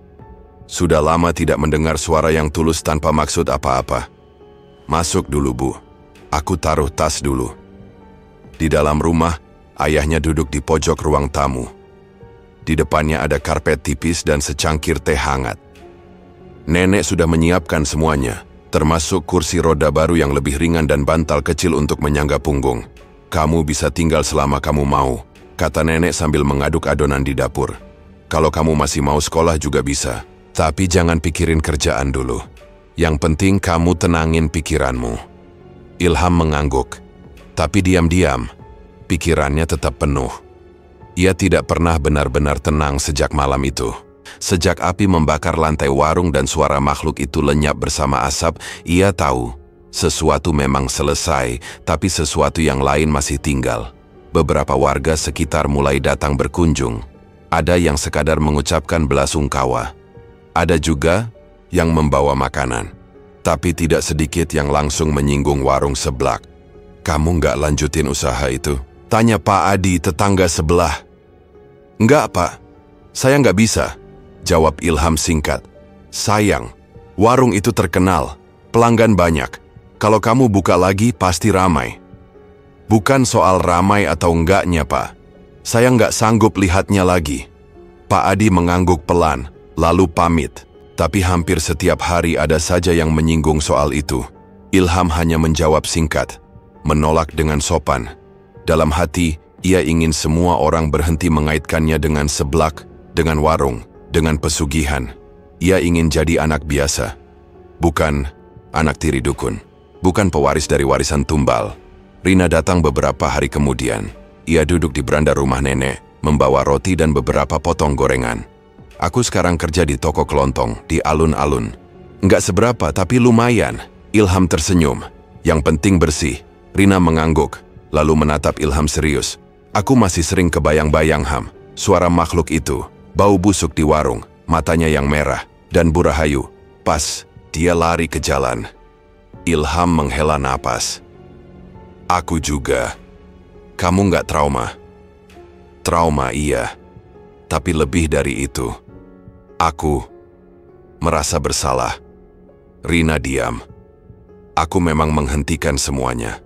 Sudah lama tidak mendengar suara yang tulus tanpa maksud apa-apa. Masuk dulu, Bu. Aku taruh tas dulu. Di dalam rumah, ayahnya duduk di pojok ruang tamu. Di depannya ada karpet tipis dan secangkir teh hangat. Nenek sudah menyiapkan semuanya, termasuk kursi roda baru yang lebih ringan dan bantal kecil untuk menyangga punggung. Kamu bisa tinggal selama kamu mau, kata nenek sambil mengaduk adonan di dapur. Kalau kamu masih mau sekolah juga bisa, tapi jangan pikirin kerjaan dulu. Yang penting kamu tenangin pikiranmu. Ilham mengangguk, tapi diam-diam, pikirannya tetap penuh. Ia tidak pernah benar-benar tenang sejak malam itu. Sejak api membakar lantai warung dan suara makhluk itu lenyap bersama asap, ia tahu sesuatu memang selesai, tapi sesuatu yang lain masih tinggal. Beberapa warga sekitar mulai datang berkunjung. Ada yang sekadar mengucapkan belasungkawa. Ada juga yang membawa makanan. Tapi tidak sedikit yang langsung menyinggung warung sebelah. Kamu nggak lanjutin usaha itu? Tanya Pak Adi, tetangga sebelah. Enggak, Pak. Saya nggak bisa, jawab Ilham singkat. Sayang, warung itu terkenal, pelanggan banyak. Kalau kamu buka lagi pasti ramai. Bukan soal ramai atau enggaknya, Pak. Saya nggak sanggup lihatnya lagi. Pak Adi mengangguk pelan, lalu pamit. Tapi hampir setiap hari ada saja yang menyinggung soal itu. Ilham hanya menjawab singkat, menolak dengan sopan. Dalam hati, ia ingin semua orang berhenti mengaitkannya dengan seblak, dengan warung, dengan pesugihan. Ia ingin jadi anak biasa, bukan anak tiri dukun. Bukan pewaris dari warisan tumbal. Rina datang beberapa hari kemudian. Ia duduk di beranda rumah nenek, membawa roti dan beberapa potong gorengan. Aku sekarang kerja di toko kelontong, di alun-alun. Nggak seberapa, tapi lumayan. Ilham tersenyum. Yang penting bersih. Rina mengangguk, lalu menatap Ilham serius. Aku masih sering kebayang-bayang, Ham. Suara makhluk itu, bau busuk di warung, matanya yang merah, dan Bu Rahayu. Pas, dia lari ke jalan. Ilham menghela napas. Aku juga. Kamu nggak trauma? Trauma iya. Tapi lebih dari itu. Aku merasa bersalah. Rina diam. Aku memang menghentikan semuanya.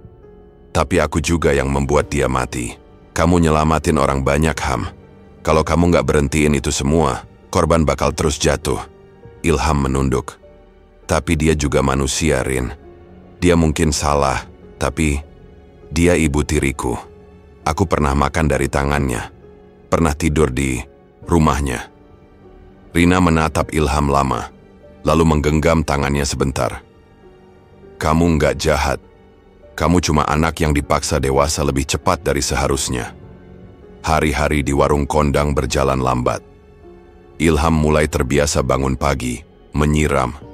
Tapi aku juga yang membuat dia mati. Kamu nyelamatin orang banyak, Ham. Kalau kamu nggak berhentiin itu semua, korban bakal terus jatuh. Ilham menunduk. Tapi dia juga manusia, Rin. Dia mungkin salah, tapi dia ibu tiriku. Aku pernah makan dari tangannya. Pernah tidur di rumahnya. Rina menatap Ilham lama, lalu menggenggam tangannya sebentar. Kamu nggak jahat. Kamu cuma anak yang dipaksa dewasa lebih cepat dari seharusnya. Hari-hari di warung kondang berjalan lambat. Ilham mulai terbiasa bangun pagi, menyiram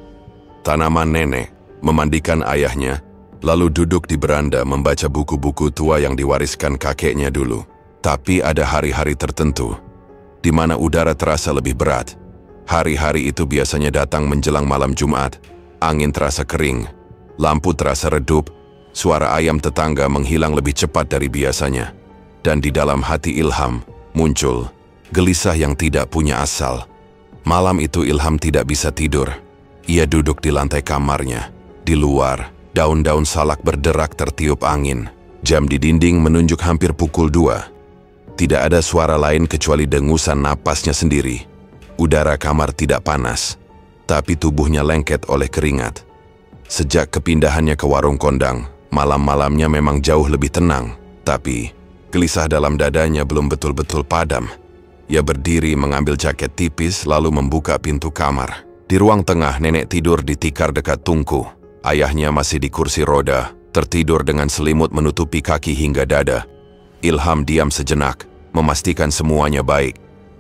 tanaman nenek, memandikan ayahnya, lalu duduk di beranda membaca buku-buku tua yang diwariskan kakeknya dulu. Tapi ada hari-hari tertentu, di mana udara terasa lebih berat. Hari-hari itu biasanya datang menjelang malam Jumat. Angin terasa kering, lampu terasa redup, suara ayam tetangga menghilang lebih cepat dari biasanya. Dan di dalam hati Ilham muncul gelisah yang tidak punya asal. Malam itu Ilham tidak bisa tidur. Ia duduk di lantai kamarnya. Di luar, daun-daun salak berderak tertiup angin. Jam di dinding menunjuk hampir pukul 2. Tidak ada suara lain kecuali dengusan napasnya sendiri. Udara kamar tidak panas, tapi tubuhnya lengket oleh keringat. Sejak kepindahannya ke warung kondang, malam-malamnya memang jauh lebih tenang. Tapi, gelisah dalam dadanya belum betul-betul padam. Ia berdiri mengambil jaket tipis lalu membuka pintu kamar. Di ruang tengah, nenek tidur di tikar dekat tungku. Ayahnya masih di kursi roda, tertidur dengan selimut menutupi kaki hingga dada. Ilham diam sejenak, memastikan semuanya baik.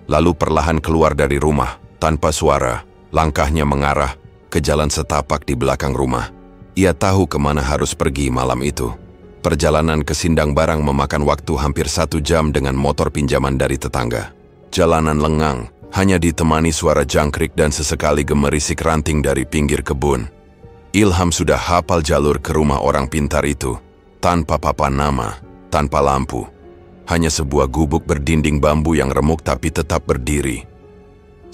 Lalu perlahan keluar dari rumah, tanpa suara. Langkahnya mengarah ke jalan setapak di belakang rumah. Ia tahu kemana harus pergi malam itu. Perjalanan ke Sindang Barang memakan waktu hampir 1 jam dengan motor pinjaman dari tetangga. Jalanan lengang, hanya ditemani suara jangkrik dan sesekali gemerisik ranting dari pinggir kebun. Ilham sudah hafal jalur ke rumah orang pintar itu, tanpa papan nama, tanpa lampu. Hanya sebuah gubuk berdinding bambu yang remuk tapi tetap berdiri.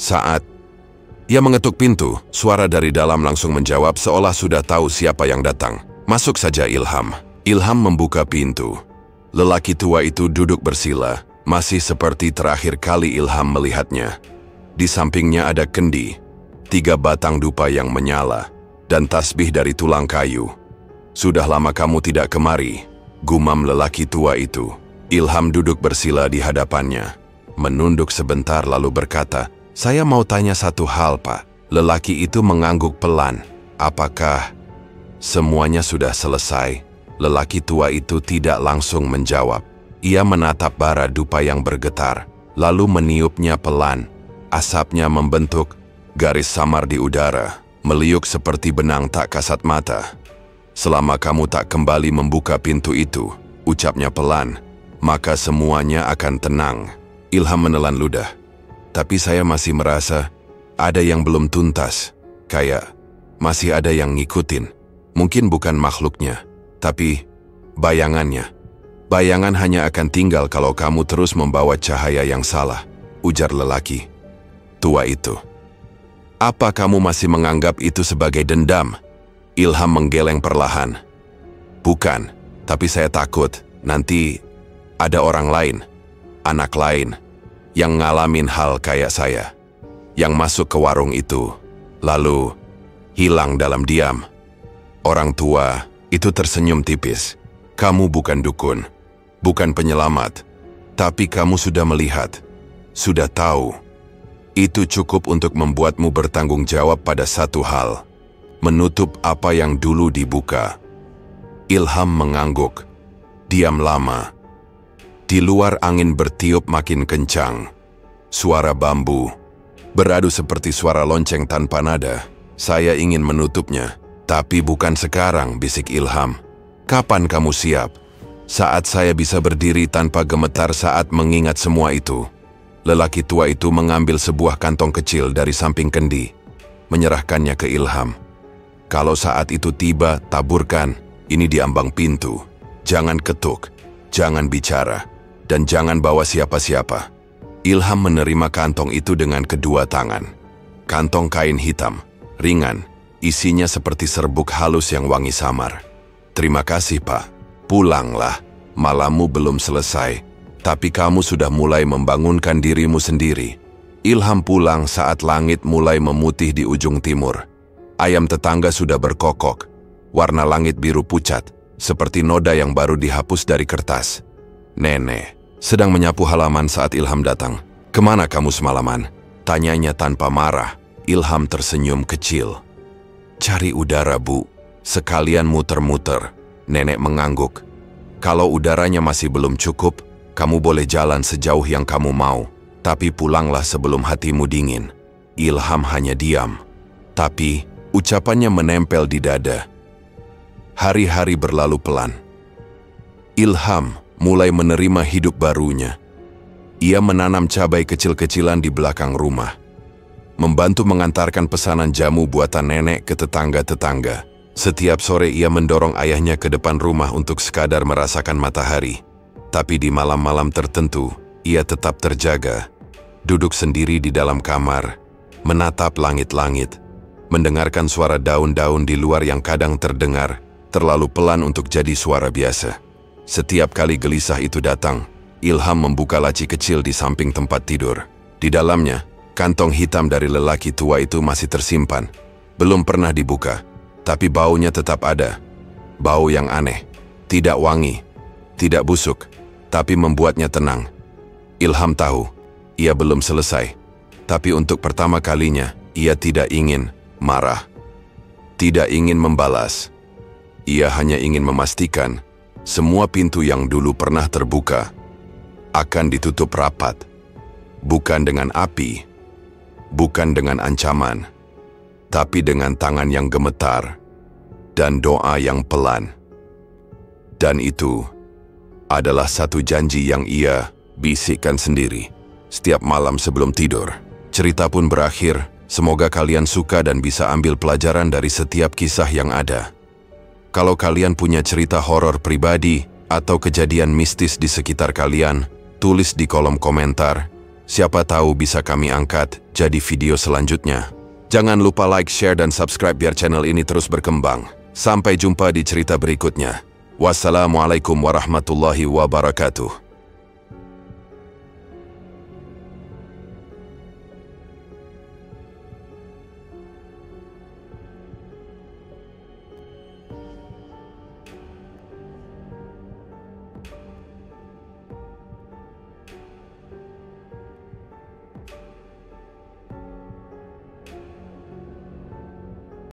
Saat Ia mengetuk pintu, suara dari dalam langsung menjawab seolah sudah tahu siapa yang datang. Masuk saja Ilham. Ilham membuka pintu. Lelaki tua itu duduk bersila, masih seperti terakhir kali Ilham melihatnya. Di sampingnya ada kendi, 3 batang dupa yang menyala, dan tasbih dari tulang kayu. Sudah lama kamu tidak kemari, gumam lelaki tua itu. Ilham duduk bersila di hadapannya, menunduk sebentar lalu berkata, "Saya mau tanya satu hal, Pak." Lelaki itu mengangguk pelan. "Apakah semuanya sudah selesai?" Lelaki tua itu tidak langsung menjawab. Ia menatap bara dupa yang bergetar, lalu meniupnya pelan. Asapnya membentuk garis samar di udara, meliuk seperti benang tak kasat mata. "Selama kamu tak kembali membuka pintu itu," ucapnya pelan, "maka semuanya akan tenang." Ilham menelan ludah. "Tapi saya masih merasa ada yang belum tuntas. Kayak masih ada yang ngikutin. Mungkin bukan makhluknya, tapi bayangannya. Bayangan hanya akan tinggal kalau kamu terus membawa cahaya yang salah," ujar lelaki tua itu. "Apa kamu masih menganggap itu sebagai dendam?" Ilham menggeleng perlahan. "Bukan, tapi saya takut nanti ada orang lain, anak lain, yang ngalamin hal kayak saya, yang masuk ke warung itu, lalu hilang dalam diam." Orang tua itu tersenyum tipis. "Kamu bukan dukun, bukan penyelamat, tapi kamu sudah melihat, sudah tahu. Itu cukup untuk membuatmu bertanggung jawab pada satu hal, menutup apa yang dulu dibuka." Ilham mengangguk, diam lama. Di luar angin bertiup makin kencang. Suara bambu beradu seperti suara lonceng tanpa nada. "Saya ingin menutupnya, tapi bukan sekarang," bisik Ilham. "Kapan kamu siap? Saat saya bisa berdiri tanpa gemetar saat mengingat semua itu." Lelaki tua itu mengambil sebuah kantong kecil dari samping kendi, menyerahkannya ke Ilham. "Kalau saat itu tiba, taburkan ini di ambang pintu. Jangan ketuk, jangan bicara, dan jangan bawa siapa-siapa." Ilham menerima kantong itu dengan kedua tangan. Kantong kain hitam, ringan, isinya seperti serbuk halus yang wangi samar. "Terima kasih, Pak. Pulanglah. Malammu belum selesai, tapi kamu sudah mulai membangunkan dirimu sendiri." Ilham pulang saat langit mulai memutih di ujung timur. Ayam tetangga sudah berkokok. Warna langit biru pucat, seperti noda yang baru dihapus dari kertas. Nenek sedang menyapu halaman saat Ilham datang. "Kemana kamu semalaman?" tanyanya tanpa marah. Ilham tersenyum kecil. "Cari udara, Bu. Sekalian muter-muter." Nenek mengangguk. "Kalau udaranya masih belum cukup, kamu boleh jalan sejauh yang kamu mau. Tapi pulanglah sebelum hatimu dingin." Ilham hanya diam. Tapi ucapannya menempel di dada. Hari-hari berlalu pelan. Ilham mulai menerima hidup barunya. Ia menanam cabai kecil-kecilan di belakang rumah, membantu mengantarkan pesanan jamu buatan nenek ke tetangga-tetangga. Setiap sore ia mendorong ayahnya ke depan rumah untuk sekadar merasakan matahari. Tapi di malam-malam tertentu, ia tetap terjaga. Duduk sendiri di dalam kamar, menatap langit-langit, mendengarkan suara daun-daun di luar yang kadang terdengar, terlalu pelan untuk jadi suara biasa. Setiap kali gelisah itu datang, Ilham membuka laci kecil di samping tempat tidur. Di dalamnya, kantong hitam dari lelaki tua itu masih tersimpan. Belum pernah dibuka, tapi baunya tetap ada. Bau yang aneh, tidak wangi, tidak busuk, tapi membuatnya tenang. Ilham tahu, ia belum selesai. Tapi untuk pertama kalinya, ia tidak ingin marah. Tidak ingin membalas. Ia hanya ingin memastikan semua pintu yang dulu pernah terbuka akan ditutup rapat. Bukan dengan api, bukan dengan ancaman, tapi dengan tangan yang gemetar dan doa yang pelan. Dan itu adalah satu janji yang ia bisikkan sendiri setiap malam sebelum tidur. Cerita pun berakhir. Semoga kalian suka dan bisa ambil pelajaran dari setiap kisah yang ada. Kalau kalian punya cerita horor pribadi atau kejadian mistis di sekitar kalian, tulis di kolom komentar. Siapa tahu bisa kami angkat jadi video selanjutnya. Jangan lupa like, share, dan subscribe biar channel ini terus berkembang. Sampai jumpa di cerita berikutnya. Wassalamualaikum warahmatullahi wabarakatuh.